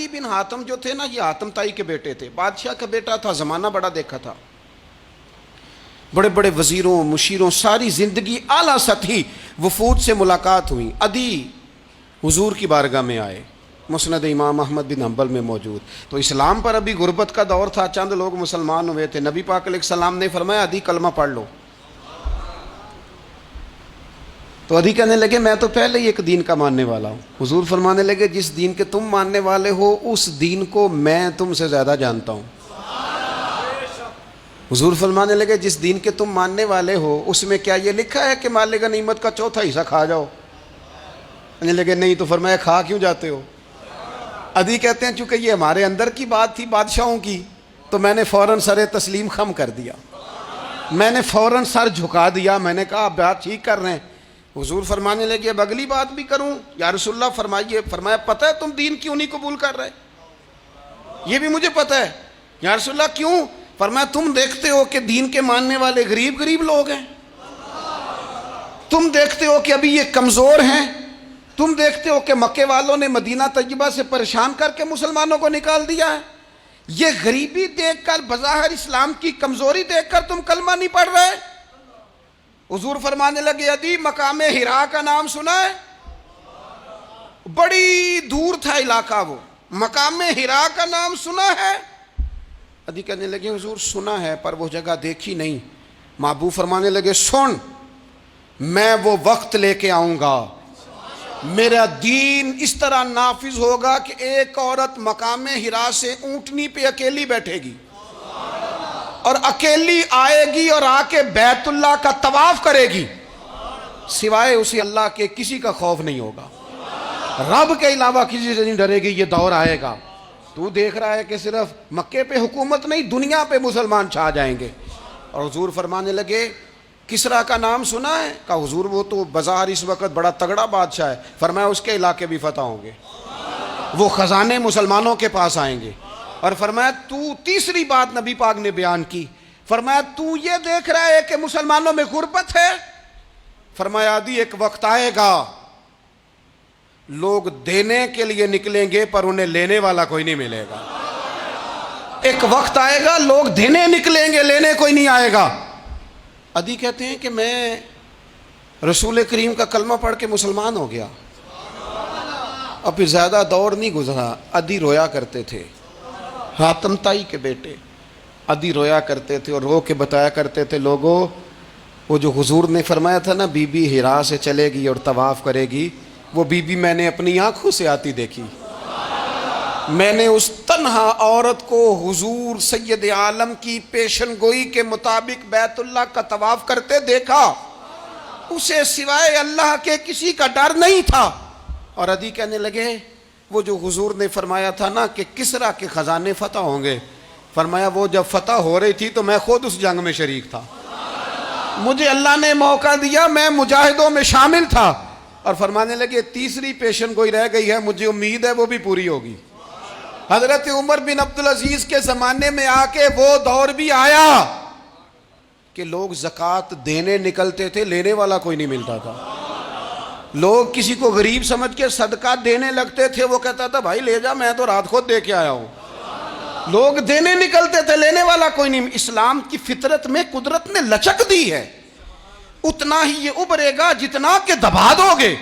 عدی بن حاتم جو تھے نا، یہ حاتم تائی کے بیٹے تھے، بادشاہ کا بیٹا تھا، زمانہ بڑا دیکھا تھا، بڑے بڑے وزیروں مشیروں، ساری زندگی اعلیٰ سطحی وفود سے ملاقات ہوئی۔ عدی حضور کی بارگاہ میں آئے، مسند امام احمد بن حنبل میں موجود۔ تو اسلام پر ابھی غربت کا دور تھا، چند لوگ مسلمان ہوئے تھے، نبی پاک علیہ السلام نے فرمایا عدی کلمہ پڑھ لو۔ تو عدی کہنے لگے میں تو پہلے ہی ایک دین کا ماننے والا ہوں۔ حضور فرمانے لگے جس دین کے تم ماننے والے ہو اس دین کو میں تم سے زیادہ جانتا ہوں۔ حضور فرمانے لگے جس دین کے تم ماننے والے ہو اس میں کیا یہ لکھا ہے کہ مال غنیمت کا چوتھا حصہ کھا جاؤ؟ کہنے لگے نہیں، تو فرمایا کھا کیوں جاتے ہو؟ عدی کہتے ہیں چونکہ یہ ہمارے اندر کی بات تھی بادشاہوں کی، تو میں نے فوراً سر تسلیم خم کر دیا، میں نے فوراً سر جھکا دیا، میں نے کہا آپ بات ٹھیک کر رہے ہیں۔ حضور فرمانے لگے اب اگلی بات بھی کروں یا رسول اللہ فرمائیے؟ فرمایا پتہ ہے تم دین کیوں نہیں قبول کر رہے؟ یہ بھی مجھے پتہ ہے۔ یا رسول اللہ کیوں؟ فرمایا تم دیکھتے ہو کہ دین کے ماننے والے غریب غریب لوگ ہیں، تم دیکھتے ہو کہ ابھی یہ کمزور ہیں، تم دیکھتے ہو کہ مکے والوں نے مدینہ طیبہ سے پریشان کر کے مسلمانوں کو نکال دیا ہے، یہ غریبی دیکھ کر بظاہر اسلام کی کمزوری دیکھ کر تم کلمہ نہیں پڑھ رہے؟ حضور فرمانے لگے عدی مقام حرا کا نام سنا ہے؟ بڑی دور تھا علاقہ، وہ مقام حرا کا نام سنا ہے؟ عدی کہنے لگے حضور سنا ہے پر وہ جگہ دیکھی نہیں۔ محبوب فرمانے لگے سن، میں وہ وقت لے کے آؤں گا، میرا دین اس طرح نافذ ہوگا کہ ایک عورت مقام حرا سے اونٹنی پہ اکیلی بیٹھے گی اور اکیلی آئے گی اور آ کے بیت اللہ کا طواف کرے گی، سوائے اسے اللہ کے کسی کا خوف نہیں ہوگا، رب کے علاوہ کسی سے نہیں ڈرے گی۔ یہ دور آئے گا، تو دیکھ رہا ہے کہ صرف مکے پہ حکومت نہیں دنیا پہ مسلمان چھا جائیں گے۔ اور حضور فرمانے لگے کسرا کا نام سنا ہے؟ کہا حضور وہ تو بظاہر اس وقت بڑا تگڑا بادشاہ ہے۔ فرمایا اس کے علاقے بھی فتح ہوں گے، وہ خزانے مسلمانوں کے پاس آئیں گے۔ اور فرمایا تو تیسری بات نبی پاک نے بیان کی، فرمایا تو یہ دیکھ رہا ہے کہ مسلمانوں میں غربت ہے؟ فرمایا عدی ایک وقت آئے گا لوگ دینے کے لیے نکلیں گے پر انہیں لینے والا کوئی نہیں ملے گا۔ ایک وقت آئے گا لوگ دینے نکلیں گے لینے کوئی نہیں آئے گا۔ عدی کہتے ہیں کہ میں رسول کریم کا کلمہ پڑھ کے مسلمان ہو گیا، اب پھر زیادہ دور نہیں گزرا، عدی رویا کرتے تھے، حاتم تائی کے بیٹے عدی رویا کرتے تھے اور رو کے بتایا کرتے تھے لوگوں وہ جو حضور نے فرمایا تھا نا بی بی حرا سے چلے گی اور طواف کرے گی، وہ بی بی میں نے اپنی آنکھوں سے آتی دیکھی، میں نے اس تنہا عورت کو حضور سید عالم کی پیشن گوئی کے مطابق بیت اللہ کا طواف کرتے دیکھا، اسے سوائے اللہ کے کسی کا ڈر نہیں تھا۔ اور عدی کہنے لگے وہ جو حضور نے فرمایا تھا نا کہ کسرا کے خزانے فتح ہوں گے، فرمایا وہ جب فتح ہو رہی تھی تو میں خود اس جنگ میں شریک تھا، مجھے اللہ نے موقع دیا، میں مجاہدوں میں شامل تھا۔ اور فرمانے لگے تیسری پیشن گوئی رہ گئی ہے، مجھے امید ہے وہ بھی پوری ہوگی۔ حضرت عمر بن عبدالعزیز کے زمانے میں آ کے وہ دور بھی آیا کہ لوگ زکوٰۃ دینے نکلتے تھے، لینے والا کوئی نہیں ملتا تھا، لوگ کسی کو غریب سمجھ کے صدقہ دینے لگتے تھے، وہ کہتا تھا بھائی لے جا میں تو رات خود دے کے آیا ہوں، لوگ دینے نکلتے تھے لینے والا کوئی نہیں۔ اسلام کی فطرت میں قدرت نے لچک دی ہے، اتنا ہی یہ ابھرے گا جتنا کہ دبا دو گے۔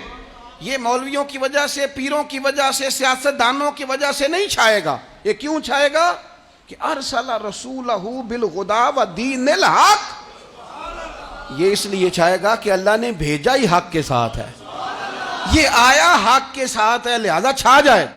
یہ مولویوں کی وجہ سے، پیروں کی وجہ سے، سیاستدانوں کی وجہ سے نہیں چھائے گا۔ یہ کیوں چھائے گا کہ ارسل رسولہ بالہدی ودین الحق، یہ اس لیے چھائے گا کہ اللہ نے بھیجا ہی حق کے ساتھ ہے، یہ آیا حق کے ساتھ ہے، لہذا چھا جائے۔